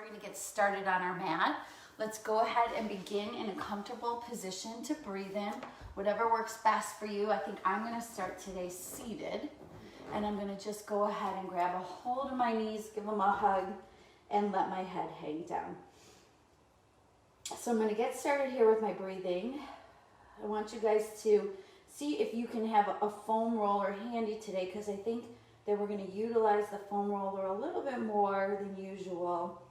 we're going to get started on our mat. Let's go ahead and begin in a comfortable position to breathe in. Whatever works best for you. I think I'm going to start today seated. And I'm going to just go ahead and grab a hold of my knees, give them a hug, and let my head hang down. So I'm going to get started here with my breathing. I want you guys to see if you can have a foam roller handy today, because I think that we're going to utilize the foam roller a little bit more than usual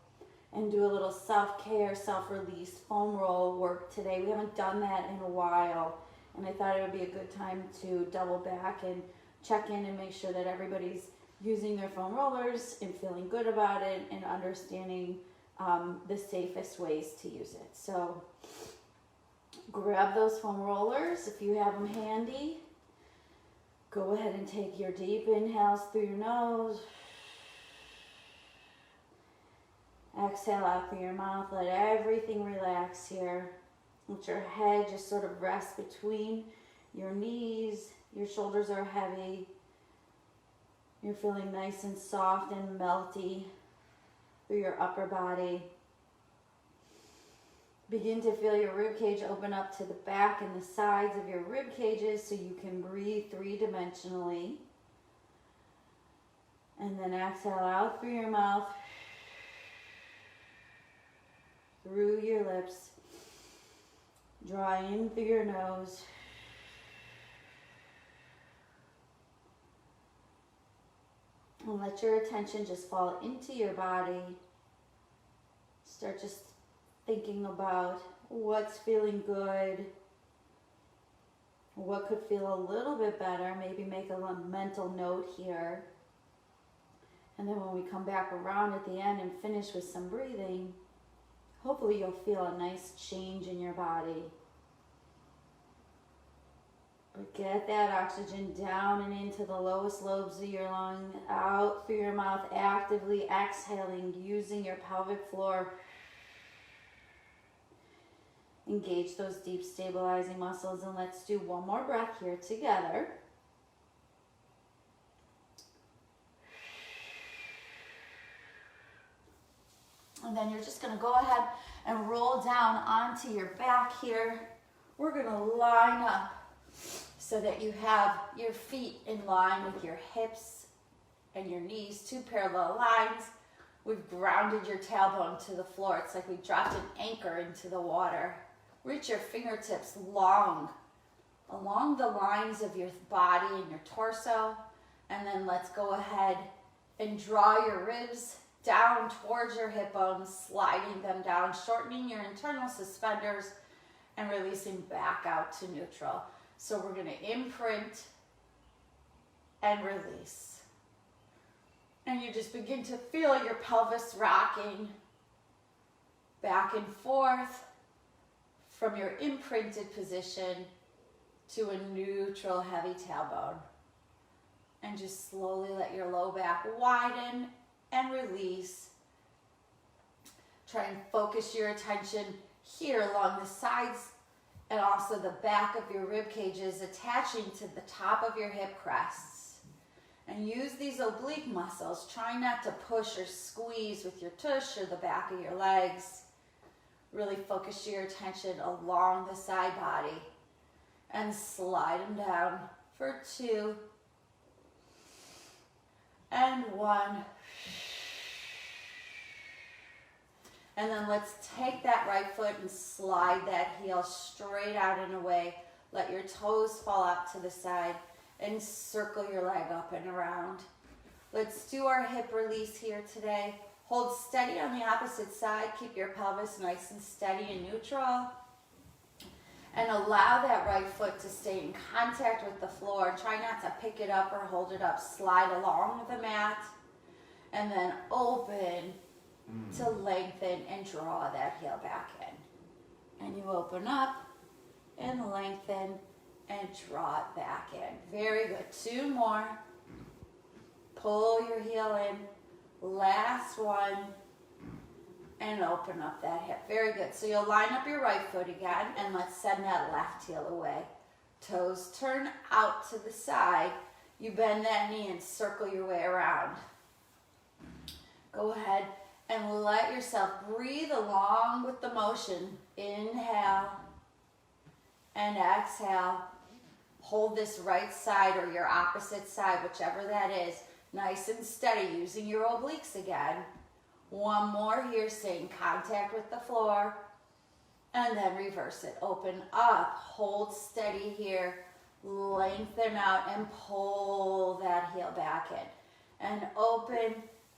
and do a little self-care, self-release foam roll work today. We haven't done that in a while, and I thought it would be a good time to double back and check in and make sure that everybody's using their foam rollers and feeling good about it and understanding the safest ways to use it. So grab those foam rollers if you have them handy. Go ahead and take your deep inhales through your nose. Exhale out through your mouth. Let everything relax here. Let your head just sort of rest between your knees. Your shoulders are heavy. You're feeling nice and soft and melty through your upper body. Begin to feel your rib cage open up to the back and the sides of your rib cages so you can breathe three-dimensionally. And then exhale out through your mouth, through your lips. Draw in through your nose. And let your attention just fall into your body. Start just thinking about what's feeling good, what could feel a little bit better. Maybe make a mental note here. And then when we come back around at the end and finish with some breathing, hopefully you'll feel a nice change in your body. But get that oxygen down and into the lowest lobes of your lung, out through your mouth, actively exhaling, using your pelvic floor. Engage those deep stabilizing muscles, and let's do one more breath here together. And then you're just going to go ahead and roll down onto your back here. We're going to line up so that you have your feet in line with your hips and your knees, two parallel lines. We've grounded your tailbone to the floor. It's like we dropped an anchor into the water. Reach your fingertips long along the lines of your body and your torso. And then let's go ahead and draw your ribs down towards your hip bones, sliding them down, shortening your internal suspenders and releasing back out to neutral. So we're going to imprint and release. And you just begin to feel your pelvis rocking back and forth from your imprinted position to a neutral heavy tailbone. And just slowly let your low back widen and release. Try and focus your attention here along the sides and also the back of your rib cages, attaching to the top of your hip crests. And use these oblique muscles. Try not to push or squeeze with your tush or the back of your legs. Really focus your attention along the side body and slide them down for 2 and 1. And then let's take that right foot and slide that heel straight out and away. Let your toes fall out to the side and circle your leg up and around. Let's do our hip release here today. Hold steady on the opposite side. Keep your pelvis nice and steady and neutral. And allow that right foot to stay in contact with the floor. Try not to pick it up or hold it up. Slide along the mat. And then open to lengthen and draw that heel back in. And you open up and lengthen and draw it back in. Very good. 2 more. Pull your heel in. Last one. And open up that hip. Very good. So you'll line up your right foot again, and let's send that left heel away. Toes turn out to the side. You bend that knee and circle your way around. Go ahead And let yourself breathe along with the motion. Inhale and exhale. Hold this right side or your opposite side, whichever that is, nice and steady, using your obliques again. One more here, staying in contact with the floor. And then reverse it. Open up, hold steady here. Lengthen out and pull that heel back in. And open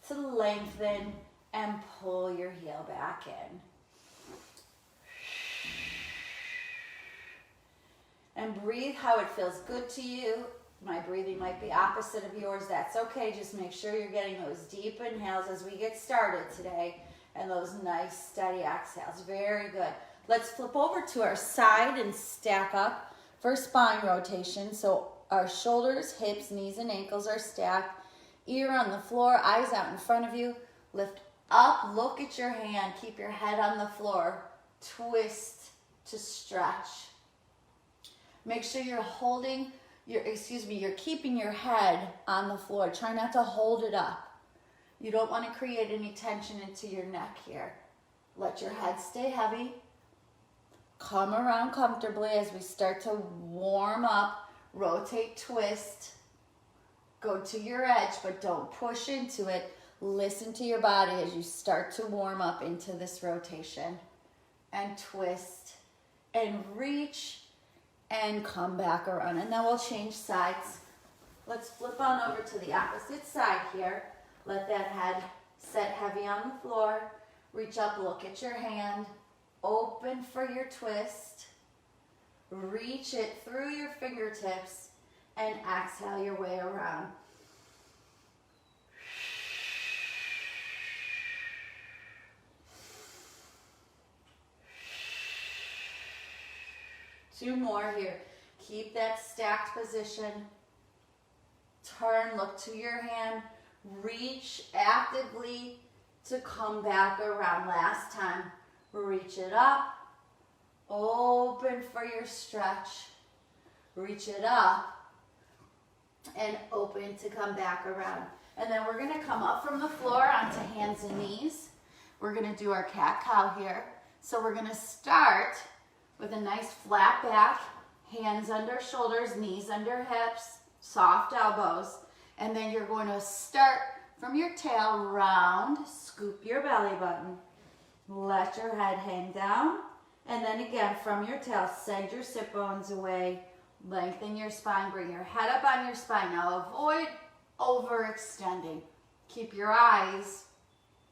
to lengthen and pull your heel back in. And breathe how it feels good to you. My breathing might be opposite of yours. That's okay. Just make sure you're getting those deep inhales as we get started today. And those nice steady exhales. Very good. Let's flip over to our side and stack up for spine rotation. So our shoulders, hips, knees, and ankles are stacked. Ear on the floor, eyes out in front of you. Lift up, look at your hand. Keep your head on the floor. Twist to stretch. Make sure you're holding you're keeping your head on the floor. Try not to hold it up. You don't want to create any tension into your neck here. Let your head stay heavy. Come around comfortably as we start to warm up. Rotate, twist. Go to your edge, but don't push into it. Listen to your body as you start to warm up into this rotation. And twist and reach and come back around. And then we'll change sides. Let's flip on over to the opposite side here. Let that head set heavy on the floor. Reach up, look at your hand. Open for your twist. Reach it through your fingertips and exhale your way around. Two more here. Keep that stacked position. Turn, look to your hand. Reach actively to come back around. Last time. Reach it up. Open for your stretch. Reach it up. And open to come back around. And then we're going to come up from the floor onto hands and knees. We're going to do our cat-cow here. So we're going to start with a nice flat back, hands under shoulders, knees under hips, soft elbows. And then you're going to start from your tail, round, scoop your belly button. Let your head hang down. And then again, from your tail, send your sit bones away. Lengthen your spine, bring your head up on your spine. Now avoid overextending. Keep your eyes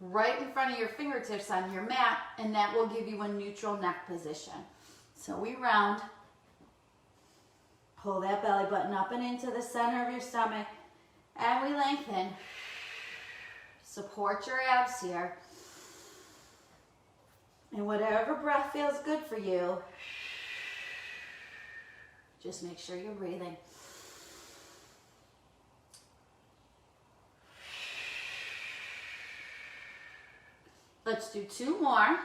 right in front of your fingertips on your mat, and that will give you a neutral neck position. So we round, pull that belly button up and into the center of your stomach, and we lengthen. Support your abs here. And whatever breath feels good for you, just make sure you're breathing. Let's do two more.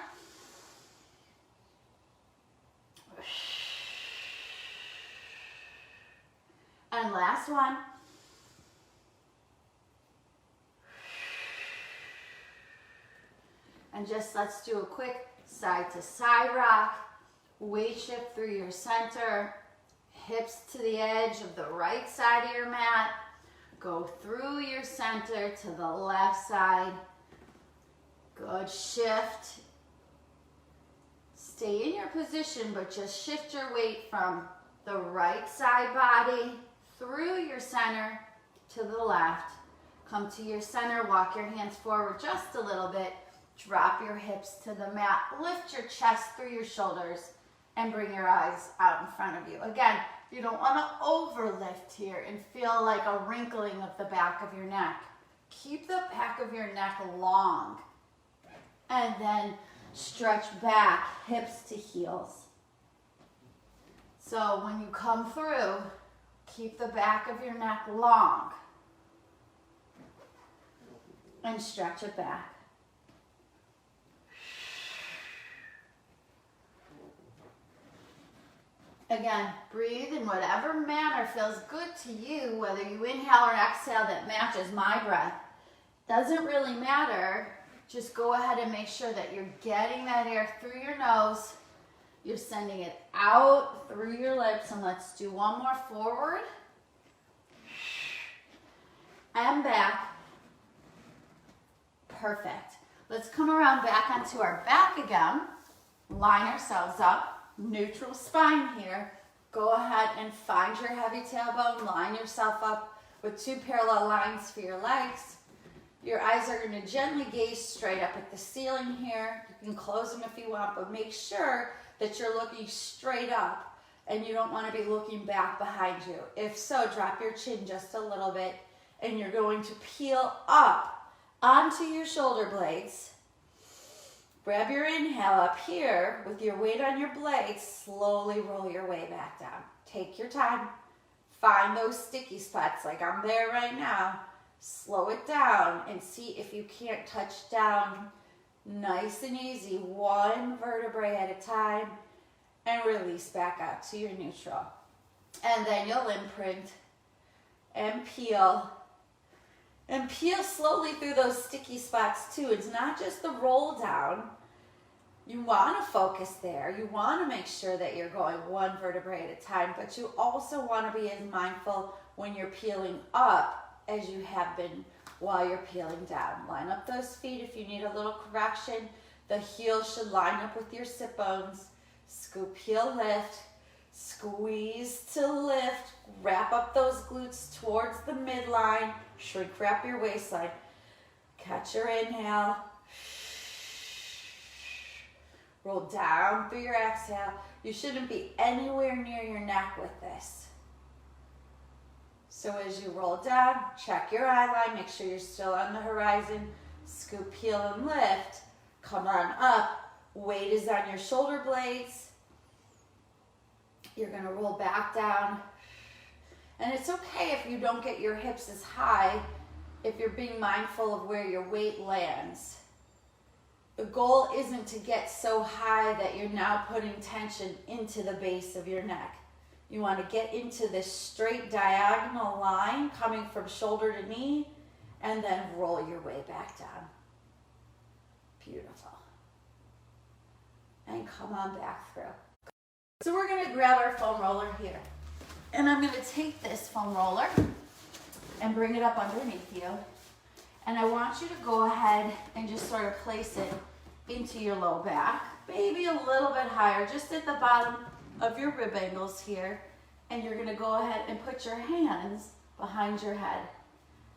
And last one. And just let's do a quick side to side rock. Weight shift through your center. Hips to the edge of the right side of your mat. Go through your center to the left side. Good, shift. Stay in your position, but just shift your weight from the right side body through your center to the left. Come to your center, walk your hands forward just a little bit. Drop your hips to the mat. Lift your chest through your shoulders and bring your eyes out in front of you. Again, you don't want to overlift here and feel like a wrinkling of the back of your neck. Keep the back of your neck long. And then stretch back, hips to heels. So when you come through, keep the back of your neck long. And stretch it back. Again, breathe in whatever manner feels good to you, whether you inhale or exhale that matches my breath. Doesn't really matter. Just go ahead and make sure that you're getting that air through your nose. You're sending it out through your lips, and let's do one more forward and back. Perfect. Let's come around back onto our back again. Line ourselves up, neutral spine here. Go ahead and find your heavy tailbone, line yourself up with 2 parallel lines for your legs. Your eyes are going to gently gaze straight up at the ceiling here. You can close them if you want, but make sure that you're looking straight up and you don't want to be looking back behind you. If so, drop your chin just a little bit and you're going to peel up onto your shoulder blades. Grab your inhale up here with your weight on your blades. Slowly roll your way back down. Take your time. Find those sticky spots like I'm there right now. Slow it down and see if you can't touch down. Nice and easy, 1 vertebrae at a time, and release back out to your neutral. And then you'll imprint and peel slowly through those sticky spots too. It's not just the roll down. You want to focus there. You want to make sure that you're going 1 vertebrae at a time, but you also want to be as mindful when you're peeling up as you have been while you're peeling down. Line up those feet if you need a little correction. The heels should line up with your sit bones. Scoop, heel, lift. Squeeze to lift. Wrap up those glutes towards the midline. Shrink wrap your waistline. Catch your inhale. Roll down through your exhale. You shouldn't be anywhere near your neck with this. So as you roll down, check your eye line, make sure you're still on the horizon. Scoop, heel, and lift. Come on up. Weight is on your shoulder blades. You're gonna roll back down. And it's okay if you don't get your hips as high if you're being mindful of where your weight lands. The goal isn't to get so high that you're now putting tension into the base of your neck. You want to get into this straight diagonal line coming from shoulder to knee and then roll your way back down. Beautiful. And come on back through. So we're going to grab our foam roller here. And I'm going to take this foam roller and bring it up underneath you. And I want you to go ahead and just sort of place it into your low back. Maybe a little bit higher, just at the bottom of your rib angles here, and you're going to go ahead and put your hands behind your head.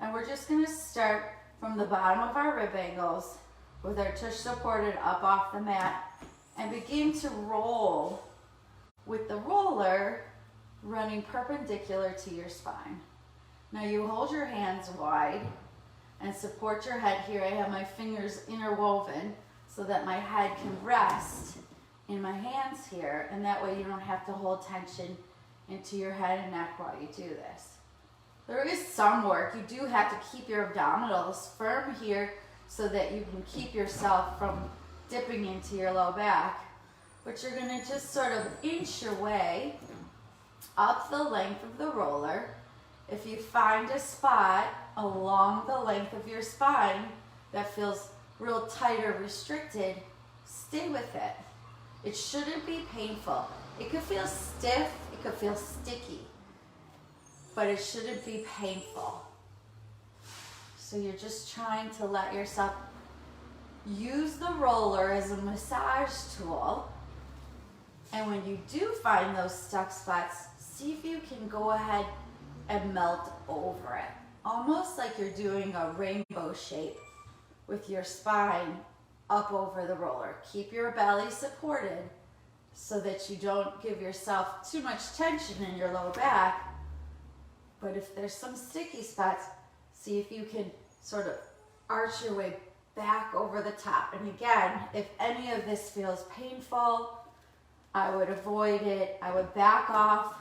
And we're just going to start from the bottom of our rib angles with our tush supported up off the mat and begin to roll with the roller running perpendicular to your spine. Now you hold your hands wide and support your head here. I have my fingers interwoven so that my head can rest in my hands here, and that way you don't have to hold tension into your head and neck while you do this. There is some work. You do have to keep your abdominals firm here so that you can keep yourself from dipping into your low back. But you're going to just sort of inch your way up the length of the roller. If you find a spot along the length of your spine that feels real tight or restricted, stay with it. It shouldn't be painful. It could feel stiff, it could feel sticky, but it shouldn't be painful. So you're just trying to let yourself use the roller as a massage tool. And when you do find those stuck spots, see if you can go ahead and melt over it. Almost like you're doing a rainbow shape with your spine up over the roller. Keep your belly supported so that you don't give yourself too much tension in your low back. But if there's some sticky spots, see if you can sort of arch your way back over the top. And again, if any of this feels painful, I would avoid it. I would back off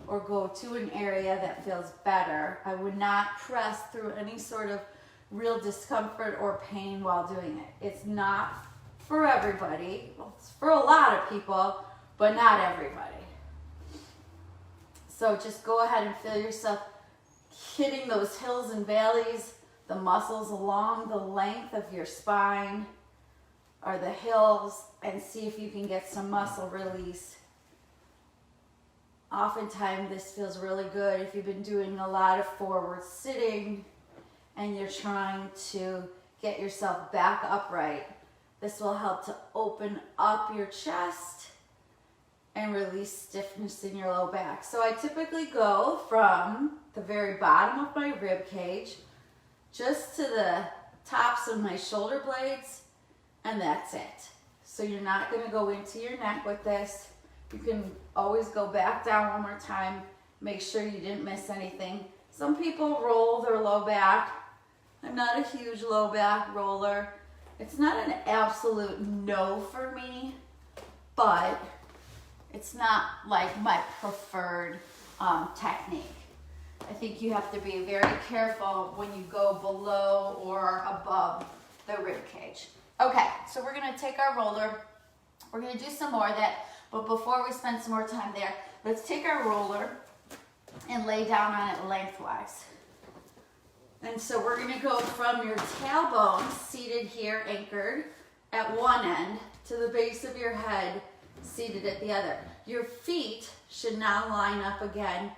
or go to an area that feels better. I would not press through any sort of real discomfort or pain while doing it. It's not for everybody. Well, it's for a lot of people, but not everybody. So just go ahead and feel yourself hitting those hills and valleys, the muscles along the length of your spine or the hills and see if you can get some muscle release. Oftentimes this feels really good if you've been doing a lot of forward sitting and you're trying to get yourself back upright. This will help to open up your chest and release stiffness in your low back. So I typically go from the very bottom of my rib cage just to the tops of my shoulder blades, and that's it. So you're not going to go into your neck with this. You can always go back down one more time, make sure you didn't miss anything. Some people roll their low back. I'm not a huge low back roller. It's not an absolute no for me, but it's not like my preferred technique. I think you have to be very careful when you go below or above the rib cage. Okay, so we're gonna take our roller. We're gonna do some more of that, but before we spend some more time there, let's take our roller and lay down on it lengthwise. And so we're gonna go from your tailbone, seated here, anchored at one end, to the base of your head, seated at the other. Your feet should now line up again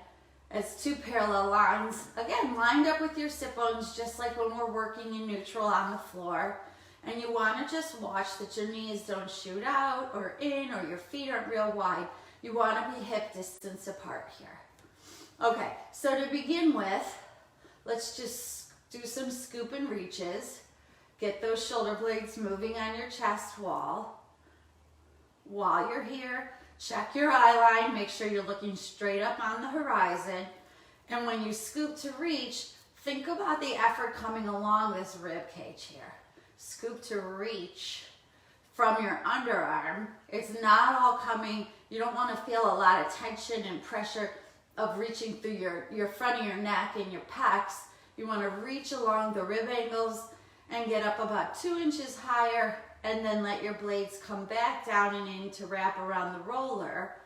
as two parallel lines. Again, lined up with your sit bones, just like when we're working in neutral on the floor. And you wanna just watch that your knees don't shoot out or in, or your feet aren't real wide. You wanna be hip distance apart here. Okay, so to begin with, let's just do some scoop and reaches. Get those shoulder blades moving on your chest wall. While you're here, check your eye line, make sure you're looking straight up on the horizon. And when you scoop to reach, think about the effort coming along this rib cage here. Scoop to reach from your underarm. It's not all coming, you don't want to feel a lot of tension and pressure of reaching through your front of your neck and your pecs. You want to reach along the rib angles and get up about 2 inches higher, and then let your blades come back down and in to wrap around the roller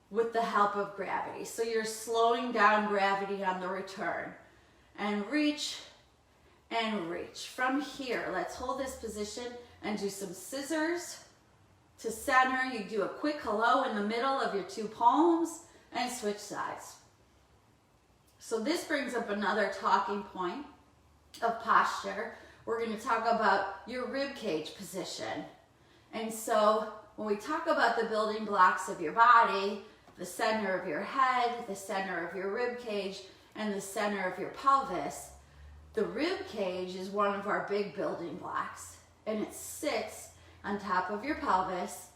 with the help of gravity. So you're slowing down gravity on the return. And reach and reach. From here, let's hold this position and do some scissors to center. You do a quick hello in the middle of your 2 palms and switch sides. So this brings up another talking point of posture. We're going to talk about your rib cage position. And so when we talk about the building blocks of your body, the center of your head, the center of your rib cage, and the center of your pelvis, the rib cage is one of our big building blocks, and it sits on top of your pelvis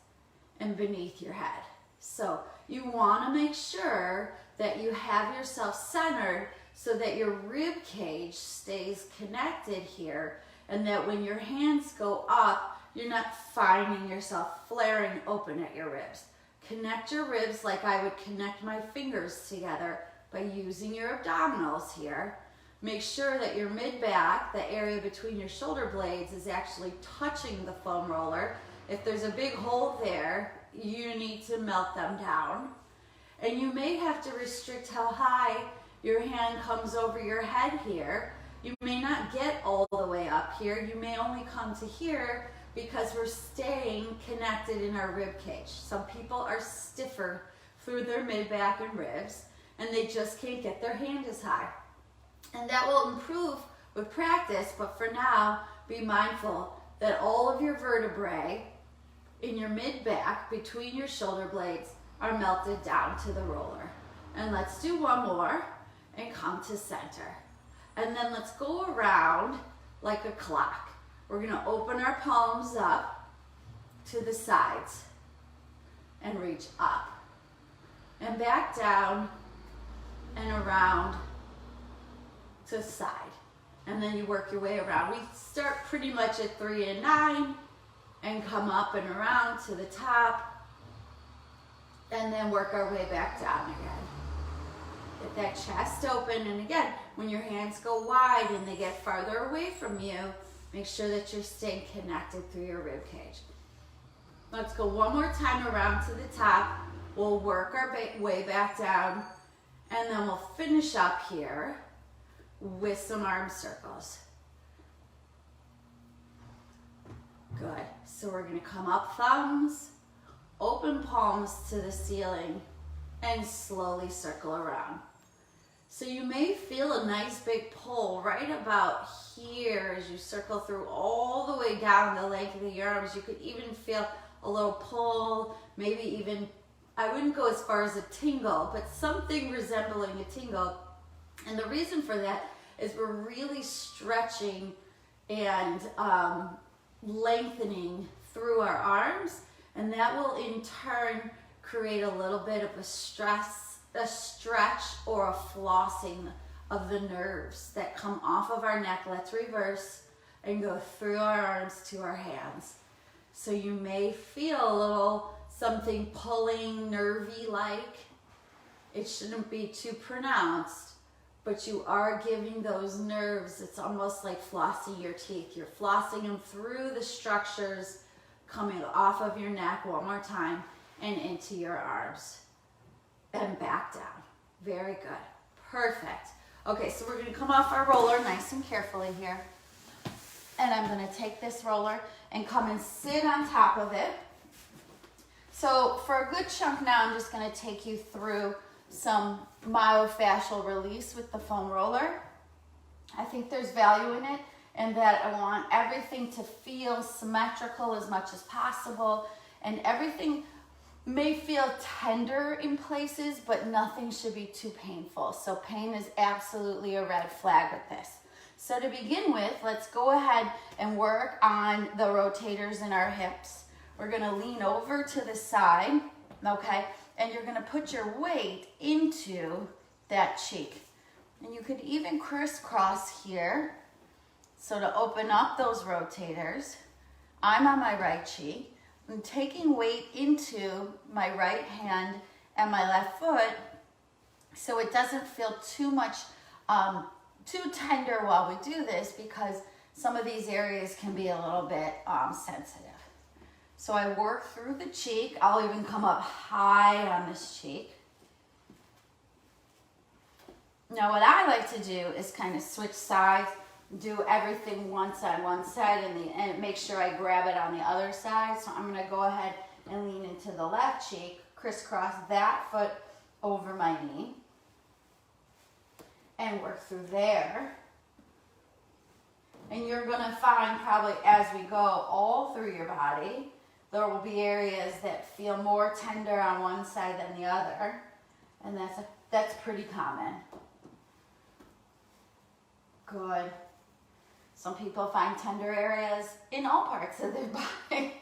and beneath your head. So you want to make sure that you have yourself centered so that your rib cage stays connected here, and that when your hands go up, you're not finding yourself flaring open at your ribs. Connect your ribs like I would connect my fingers together by using your abdominals here. Make sure that your mid-back, the area between your shoulder blades, is actually touching the foam roller. If there's a big hole there, you need to melt them down. And you may have to restrict how high your hand comes over your head here. You may not get all the way up here. You may only come to here because we're staying connected in our rib cage. Some people are stiffer through their mid-back and ribs, and they just can't get their hand as high. And that will improve with practice, but for now, be mindful that all of your vertebrae in your mid-back between your shoulder blades are melted down to the roller. And let's do one more and come to center. And then let's go around like a clock. We're gonna open our palms up to the sides and reach up and back down and around to the side. And then you work your way around. We start pretty much at 3 and 9 and come up and around to the top, and then work our way back down again. Get that chest open, and again, when your hands go wide and they get farther away from you, make sure that you're staying connected through your rib cage. Let's go one more time around to the top. We'll work our way back down, and then we'll finish up here with some arm circles. Good. So we're going to come up thumbs, open palms to the ceiling, and slowly circle around. So you may feel a nice big pull right about here as you circle through all the way down the length of the arms. You could even feel a little pull, maybe even, I wouldn't go as far as a tingle, but something resembling a tingle. And the reason for that is we're really stretching and lengthening through our arms, and that will in turn create a little bit of a stretch or a flossing of the nerves that come off of our neck. Let's reverse and go through our arms to our hands. So you may feel a little something pulling, nervy like. It shouldn't be too pronounced, but you are giving those nerves, it's almost like flossing your teeth. You're flossing them through the structures coming off of your neck one more time and into your arms. And back down. Very good. Perfect. Okay, so we're going to come off our roller nice and carefully here. And I'm going to take this roller and come and sit on top of it. So for a good chunk now, I'm just going to take you through some myofascial release with the foam roller. I think there's value in it, and that I want everything to feel symmetrical as much as possible, and everything may feel tender in places, but nothing should be too painful. So pain is absolutely a red flag with this. So to begin with, let's go ahead and work on the rotators in our hips. We're gonna lean over to the side, okay? And you're gonna put your weight into that cheek. And you could even crisscross here. So to open up those rotators, I'm on my right cheek. I'm taking weight into my right hand and my left foot so it doesn't feel too much, too tender while we do this, because some of these areas can be a little bit sensitive. So I work through the cheek. I'll even come up high on this cheek. Now what I like to do is kind of switch sides, do everything once on one side and make sure I grab it on the other side. So I'm going to go ahead and lean into the left cheek, crisscross that foot over my knee, and work through there. And you're going to find probably as we go all through your body, there will be areas that feel more tender on one side than the other, and that's pretty common. Good. Some people find tender areas in all parts of their body,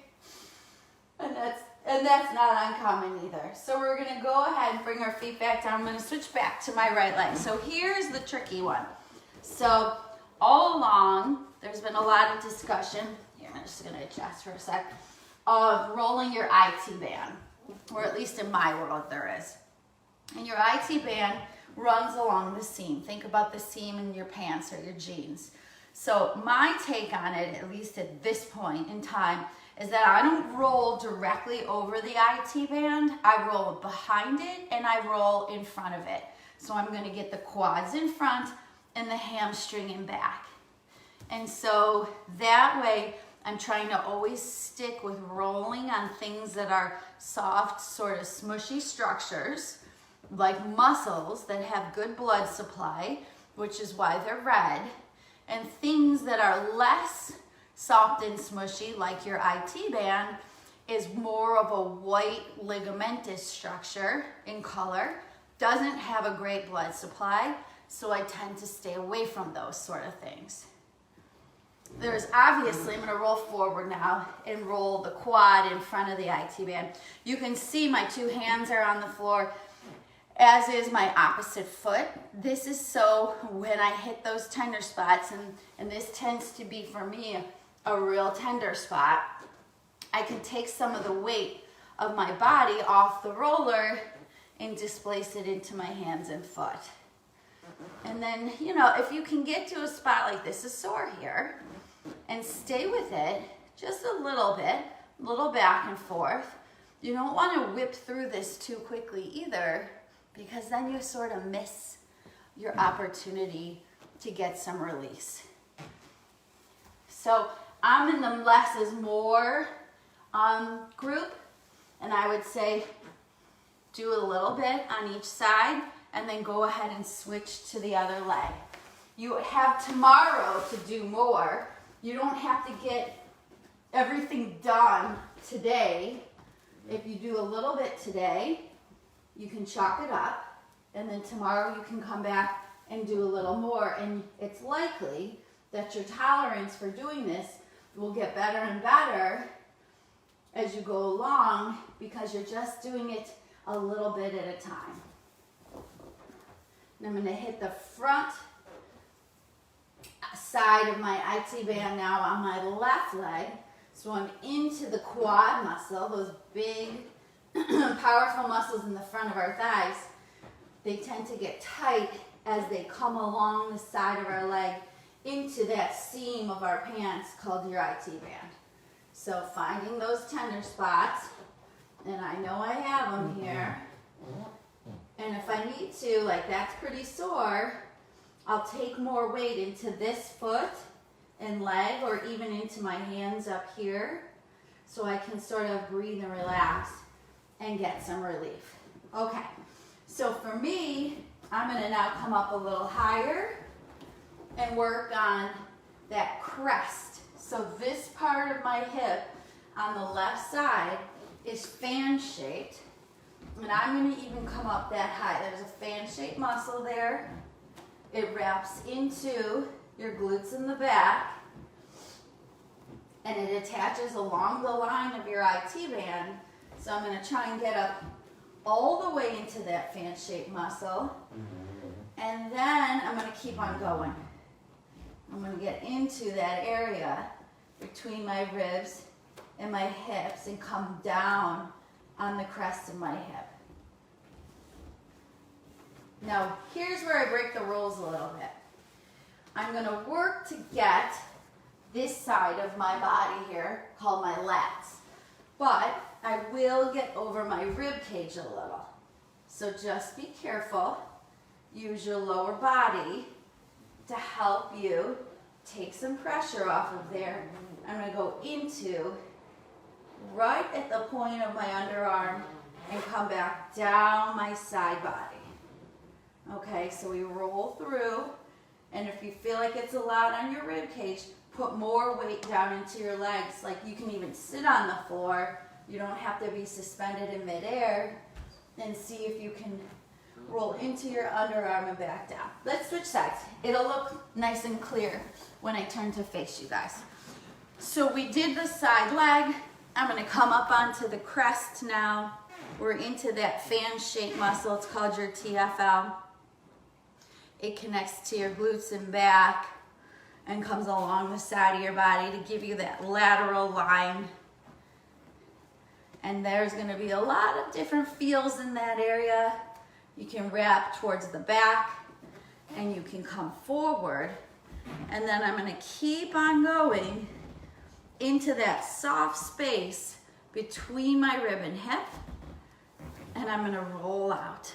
and that's not uncommon either. So we're going to go ahead and bring our feet back down. I'm going to switch back to my right leg. So here's the tricky one. So all along, there's been a lot of discussion. Here, I'm just going to adjust for a sec. Of rolling your IT band, or at least in my world there is. And your IT band runs along the seam. Think about the seam in your pants or your jeans. So my take on it, at least at this point in time, is that I don't roll directly over the IT band. I roll behind it and I roll in front of it. So I'm going to get the quads in front and the hamstring in back. And so that way, I'm trying to always stick with rolling on things that are soft, sort of smushy structures, like muscles that have good blood supply, which is why they're red, and things that are less soft and smushy, like your IT band, is more of a white ligamentous structure in color, doesn't have a great blood supply, so I tend to stay away from those sort of things. There's obviously, I'm going to roll forward now and roll the quad in front of the IT band. You can see my two hands are on the floor, as is my opposite foot. This is so when I hit those tender spots, and this tends to be for me a real tender spot, I can take some of the weight of my body off the roller and displace it into my hands and foot. And then, if you can get to a spot like this is sore here, and stay with it just a little bit, a little back and forth. You don't want to whip through this too quickly either, because then you sort of miss your opportunity to get some release. So I'm in the less is more group, and I would say do a little bit on each side and then go ahead and switch to the other leg. You have tomorrow to do more. You don't have to get everything done today. If you do a little bit today, you can chalk it up, and then tomorrow you can come back and do a little more, and it's likely that your tolerance for doing this will get better and better as you go along because you're just doing it a little bit at a time. And I'm going to hit the front side of my IT band now on my left leg. So I'm into the quad muscle, those big, powerful muscles in the front of our thighs. They tend to get tight as they come along the side of our leg into that seam of our pants called your IT band. So finding those tender spots, and I know I have them here, and if I need to, like that's pretty sore, I'll take more weight into this foot and leg, or even into my hands up here, so I can sort of breathe and relax and get some relief. Okay, so for me, I'm gonna now come up a little higher and work on that crest. So this part of my hip on the left side is fan shaped, and I'm gonna even come up that high. There's a fan shaped muscle there. It wraps into your glutes in the back, and it attaches along the line of your IT band. So I'm gonna try and get up all the way into that fan shaped muscle, and then I'm gonna keep on going. I'm going to get into that area between my ribs and my hips and come down on the crest of my hip. Now, here's where I break the rules a little bit. I'm going to work to get this side of my body here, called my lats, but I will get over my rib cage a little. So just be careful. Use your lower body to help you take some pressure off of there. I'm going to go into right at the point of my underarm and come back down my side body. Okay, so we roll through, and if you feel like it's a lot on your rib cage, put more weight down into your legs. Like you can even sit on the floor. You don't have to be suspended in midair, and see if you can roll into your underarm and back down. Let's switch sides. It'll look nice and clear when I turn to face you guys. So we did the side leg. I'm going to come up onto the crest now. We're into that fan shaped muscle. It's called your TFL. It connects to your glutes and back and comes along the side of your body to give you that lateral line. And there's going to be a lot of different feels in that area. You can wrap towards the back, and you can come forward, and then I'm going to keep on going into that soft space between my rib and hip, and I'm going to roll out.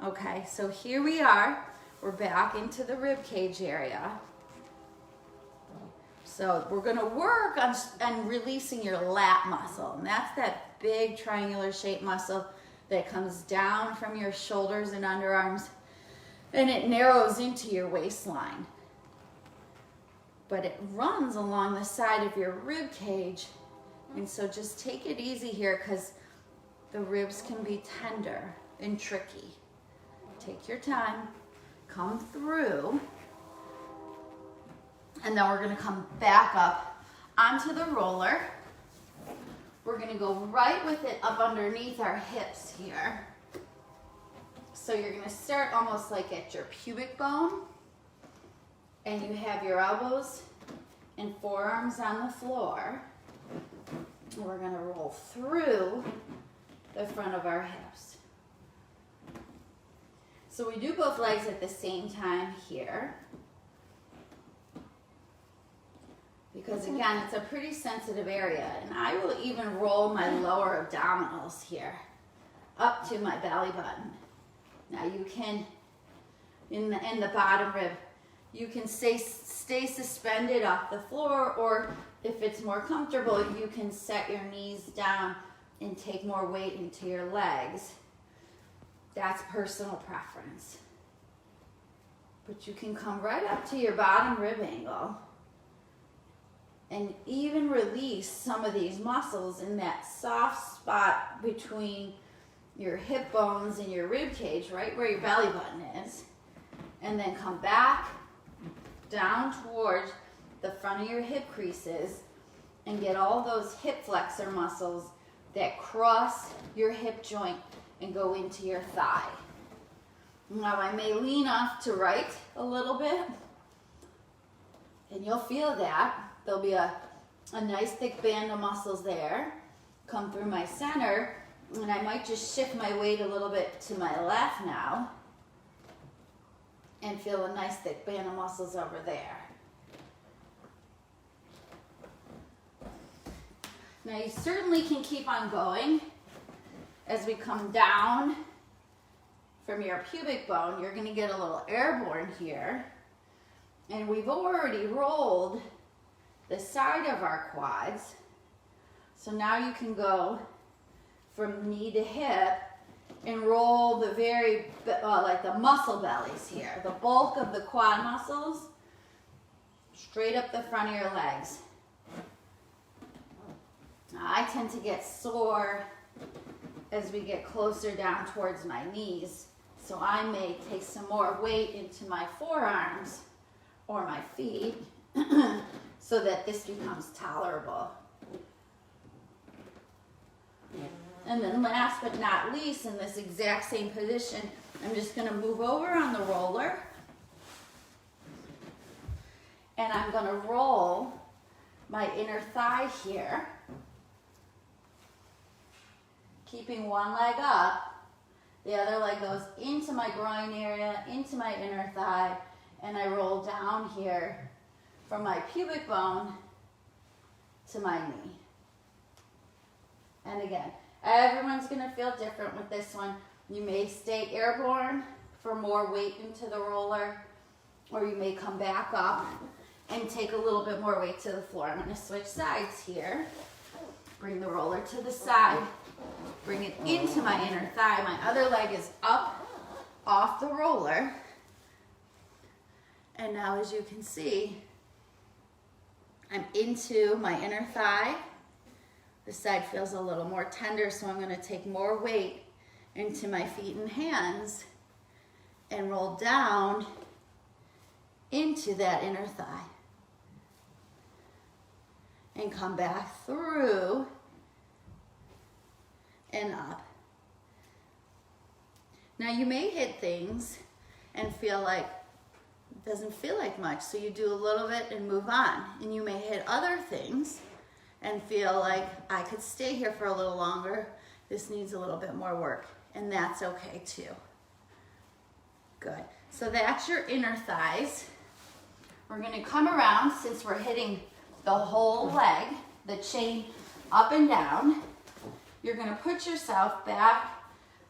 Okay, so here we are. We're back into the rib cage area. So we're going to work on releasing your lat muscle, and that's that big triangular shaped muscle that comes down from your shoulders and underarms, and it narrows into your waistline. But it runs along the side of your rib cage, and so just take it easy here because the ribs can be tender and tricky. Take your time, come through, and then we're going to come back up onto the roller. We're going to go right with it up underneath our hips here. So you're going to start almost like at your pubic bone, and you have your elbows and forearms on the floor. And we're going to roll through the front of our hips. So we do both legs at the same time here. Because again, it's a pretty sensitive area, and I will even roll my lower abdominals here up to my belly button. Now you can, in the bottom rib, You can stay suspended off the floor, or if it's more comfortable, you can set your knees down and take more weight into your legs. That's personal preference. But you can come right up to your bottom rib angle and even release some of these muscles in that soft spot between your hip bones and your rib cage, right where your belly button is. And then come back down towards the front of your hip creases and get all those hip flexor muscles that cross your hip joint and go into your thigh. Now I may lean off to right a little bit, and you'll feel that. There'll be a nice thick band of muscles there. Come through my center, and I might just shift my weight a little bit to my left now and feel a nice thick band of muscles over there. Now you certainly can keep on going. As we come down from your pubic bone, you're going to get a little airborne here. And we've already rolled the side of our quads. So now you can go from knee to hip and roll the very, like the muscle bellies here. The bulk of the quad muscles straight up the front of your legs. Now, I tend to get sore as we get closer down towards my knees. So I may take some more weight into my forearms or my feet so that this becomes tolerable. And then last but not least, in this exact same position, I'm just going to move over on the roller. And I'm going to roll my inner thigh here, keeping one leg up. The other leg goes into my groin area, into my inner thigh, and I roll down here from my pubic bone to my knee. And again, everyone's going to feel different with this one. You may stay airborne for more weight into the roller, or you may come back up and take a little bit more weight to the floor. I'm going to switch sides here. Bring the roller to the side. Bring it into my inner thigh. My other leg is up off the roller. And now, as you can see, I'm into my inner thigh. This side feels a little more tender, so I'm going to take more weight into my feet and hands and roll down into that inner thigh. And come back through and up. Now you may hit things and feel like it doesn't feel like much, so you do a little bit and move on. And you may hit other things and feel like I could stay here for a little longer. This needs a little bit more work, and that's okay too. Good. So that's your inner thighs. We're going to come around, since we're hitting the whole leg, the chain up and down. You're going to put yourself back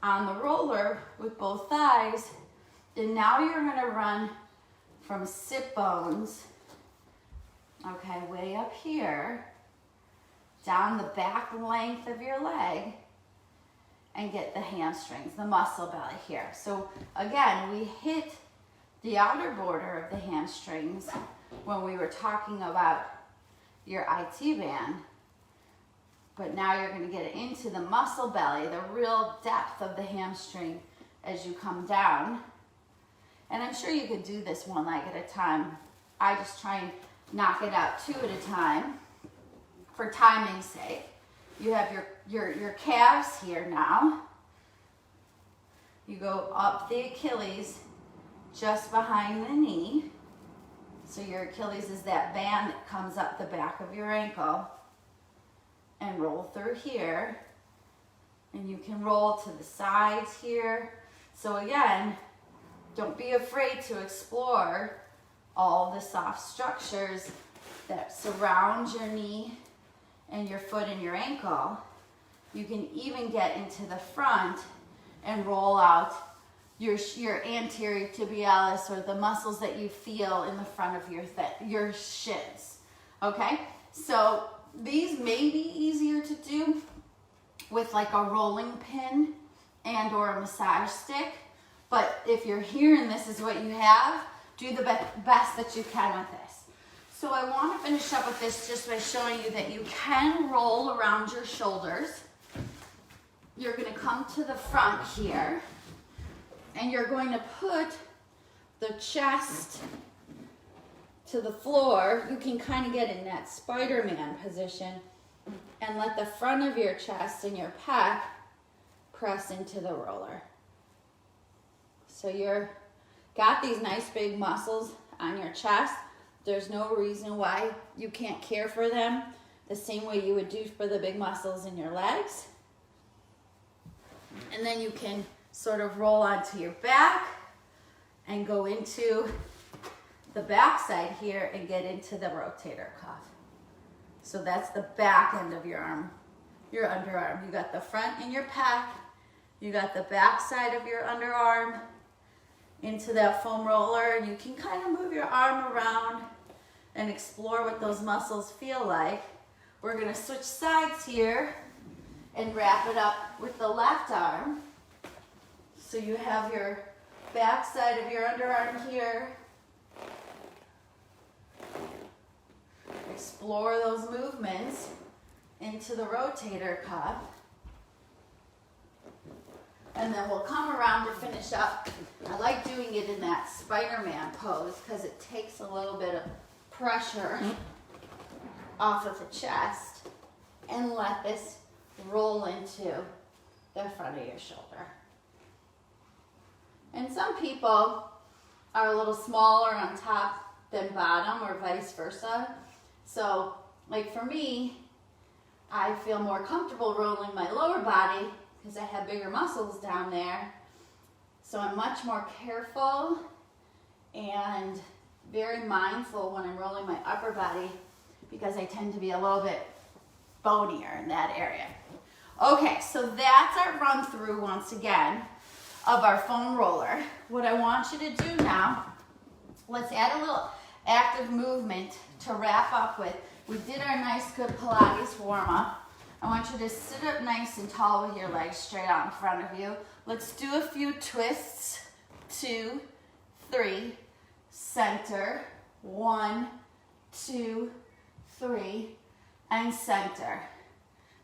on the roller with both thighs, and now you're going to run from sit bones, okay, way up here, down the back length of your leg, and get the hamstrings, the muscle belly here. So again, we hit the outer border of the hamstrings when we were talking about your IT band. But now you're going to get into the muscle belly, the real depth of the hamstring as you come down. And I'm sure you could do this one leg at a time. I just try and knock it out two at a time for timing's sake. You have your calves here now. You go up the Achilles just behind the knee. So your Achilles is that band that comes up the back of your ankle. And roll through here, and you can roll to the sides here. So again, don't be afraid to explore all the soft structures that surround your knee and your foot and your ankle. You can even get into the front and roll out your anterior tibialis, or the muscles that you feel in the front of your shins. Okay, so these may be easier to do with like a rolling pin and or a massage stick, but if you're here and this is what you have, do the best that you can with this. So I want to finish up with this just by showing you that you can roll around your shoulders. You're going to come to the front here, and you're going to put the chest to the floor. You can kind of get in that Spider-Man position and let the front of your chest and your pec press into the roller. So you're got these nice big muscles on your chest. There's no reason why you can't care for them the same way you would do for the big muscles in your legs. And then you can sort of roll onto your back and go into the back side here and get into the rotator cuff. So that's the back end of your arm, your underarm. You got the front in your pec, you got the back side of your underarm into that foam roller, and you can kind of move your arm around and explore what those muscles feel like. We're going to switch sides here and wrap it up with the left arm. So you have your back side of your underarm here. Explore those movements into the rotator cuff. And then we'll come around to finish up. I like doing it in that Spider-Man pose because it takes a little bit of pressure off of the chest, and let this roll into the front of your shoulder. And some people are a little smaller on top than bottom, or vice versa. So, like for me, I feel more comfortable rolling my lower body because I have bigger muscles down there. So I'm much more careful and very mindful when I'm rolling my upper body because I tend to be a little bit bonier in that area. Okay, so that's our run through once again of our foam roller. What I want you to do now, let's add a little active movement to wrap up with. We did our nice good Pilates warm up. I want you to sit up nice and tall with your legs straight out in front of you. Let's do a few twists. 2, 3, center. 1, 2, 3, and center.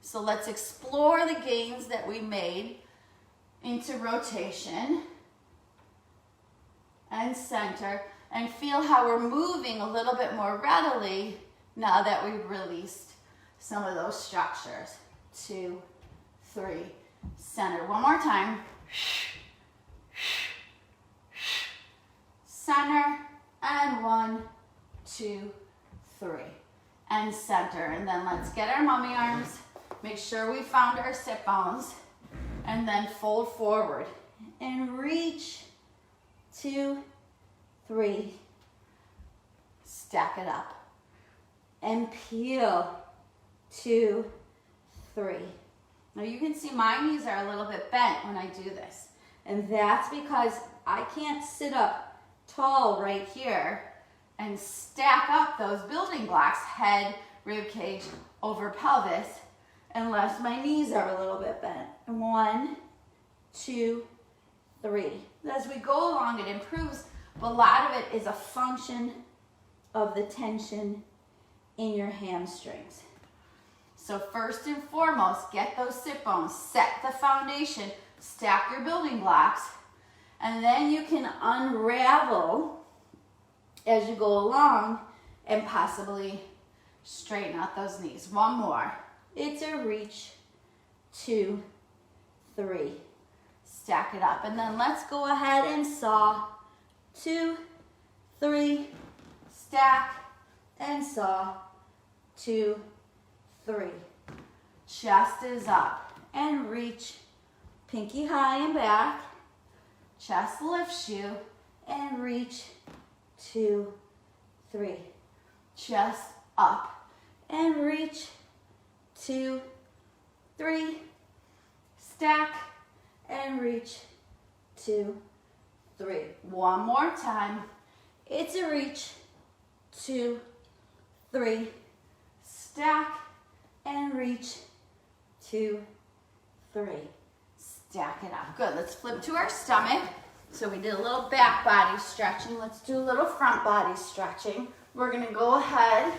So let's explore the gains that we made into rotation and center, and feel how we're moving a little bit more readily now that we've released some of those structures. 2, 3, center. One more time. Center, and 1, 2, 3, and center. And then let's get our mummy arms. Make sure we found our sit bones, and then fold forward and reach. 2, 3, stack it up and peel. 2, 3. Now you can see my knees are a little bit bent when I do this, and that's because I can't sit up tall right here and stack up those building blocks, head, rib cage, over pelvis, unless my knees are a little bit bent. 1, 2, 3. As we go along, it improves, but a lot of it is a function of the tension in your hamstrings. So first and foremost, get those sit bones, set the foundation, stack your building blocks, and then you can unravel as you go along and possibly straighten out those knees. One more. It's a reach. 2, 3. Stack it up. And then let's go ahead and saw. 2, 3. Stack and saw. 2, 3. Chest is up and reach. Pinky high and back. Chest lifts you and reach. 2, 3. Chest up and reach. 2, 3. Stack and reach. 2, 3. One more time. It's a reach. 2, 3. Stack and reach. 2, 3. Stack it up. Good. Let's flip to our stomach. So we did a little back body stretching. Let's do a little front body stretching. We're going to go ahead,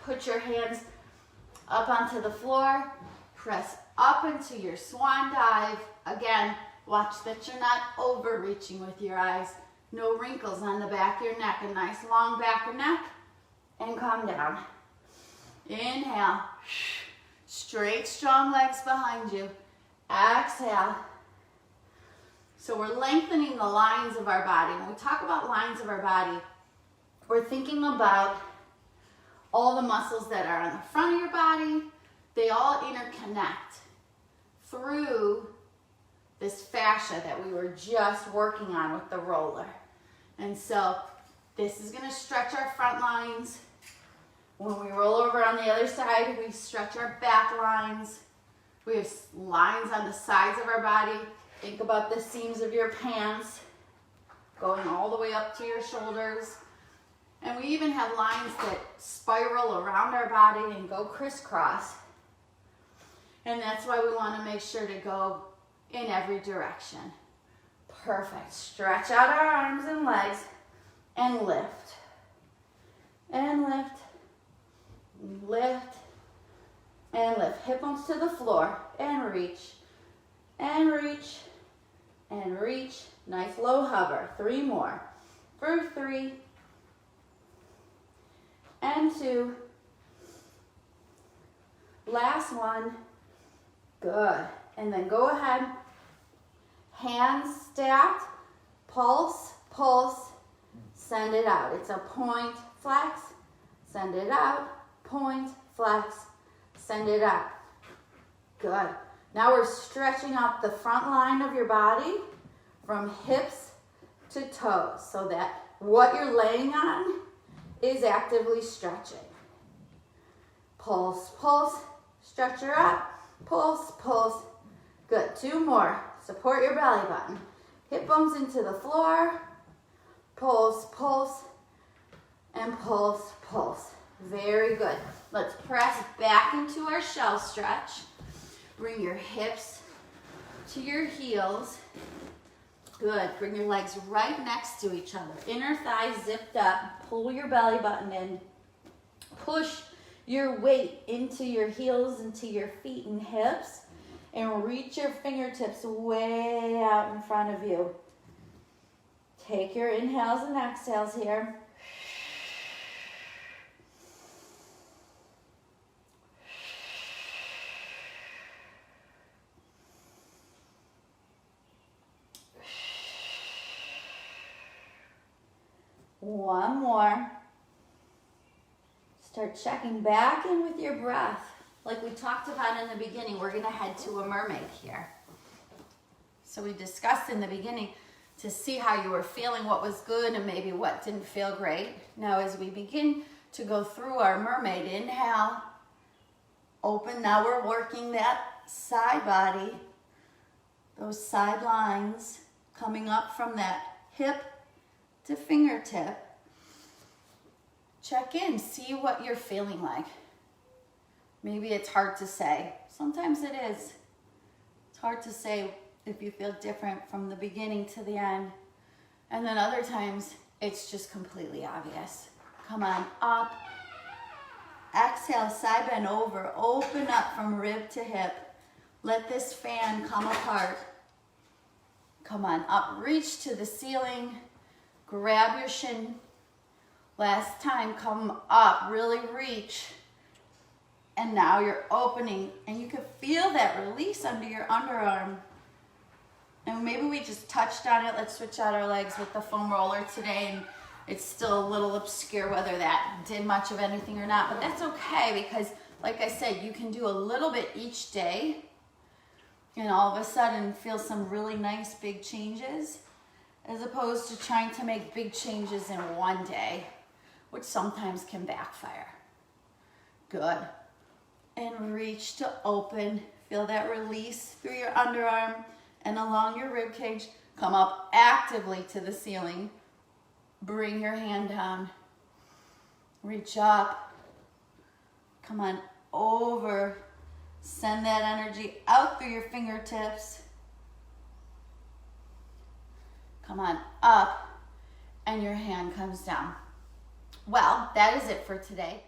put your hands up onto the floor, press up into your swan dive. Again, watch that you're not overreaching with your eyes. No wrinkles on the back of your neck. A nice long back of neck. And come down. Inhale. Straight, strong legs behind you. Exhale. So we're lengthening the lines of our body. When we talk about lines of our body, we're thinking about all the muscles that are on the front of your body. They all interconnect through this fascia that we were just working on with the roller. And so this is going to stretch our front lines. When we roll over on the other side, we stretch our back lines. We have lines on the sides of our body. Think about the seams of your pants going all the way up to your shoulders. And we even have lines that spiral around our body and go crisscross. And that's why we want to make sure to go in every direction. Perfect. Stretch out our arms and legs and lift. And lift. Lift. And lift. Hip bones to the floor and reach. And reach. And reach. Nice low hover. 3 more. For 3. And 2. Last one. Good. And then go ahead. Hands stacked. Pulse, pulse. Send it out. It's a point, flex. Send it out. Point, flex. Send it out. Good. Now we're stretching out the front line of your body from hips to toes so that what you're laying on is actively stretching. Pulse, pulse. Stretch her up. Pulse, pulse. Good. 2 more. Support your belly button. Hip bones into the floor. Pulse, pulse. And pulse, pulse. Very good. Let's press back into our shell stretch. Bring your hips to your heels. Good. Bring your legs right next to each other. Inner thighs zipped up. Pull your belly button in. Push your weight into your heels, into your feet and hips. And reach your fingertips way out in front of you. Take your inhales and exhales here. One more. Start checking back in with your breath. Like we talked about in the beginning, we're going to head to a mermaid here. So we discussed in the beginning to see how you were feeling, what was good and maybe what didn't feel great. Now as we begin to go through our mermaid inhale, open. Now we're working that side body, those side lines coming up from that hip to fingertip. Check in, see what you're feeling like. Maybe it's hard to say. Sometimes it is. It's hard to say if you feel different from the beginning to the end. And then other times, it's just completely obvious. Come on, up. Exhale, side bend over. Open up from rib to hip. Let this fan come apart. Come on, up. Reach to the ceiling. Grab your shin. Last time, come up. Really reach. And now you're opening, and you can feel that release under your underarm. And maybe we just touched on it. Let's switch out our legs with the foam roller today, and it's still a little obscure whether that did much of anything or not, but that's okay because, like I said, you can do a little bit each day and all of a sudden feel some really nice big changes as opposed to trying to make big changes in one day, which sometimes can backfire. Good. And reach to open. Feel that release through your underarm and along your rib cage. Come up actively to the ceiling. Bring your hand down. Reach up. Come on over. Send that energy out through your fingertips. Come on up, and your hand comes down. Well, that is it for today.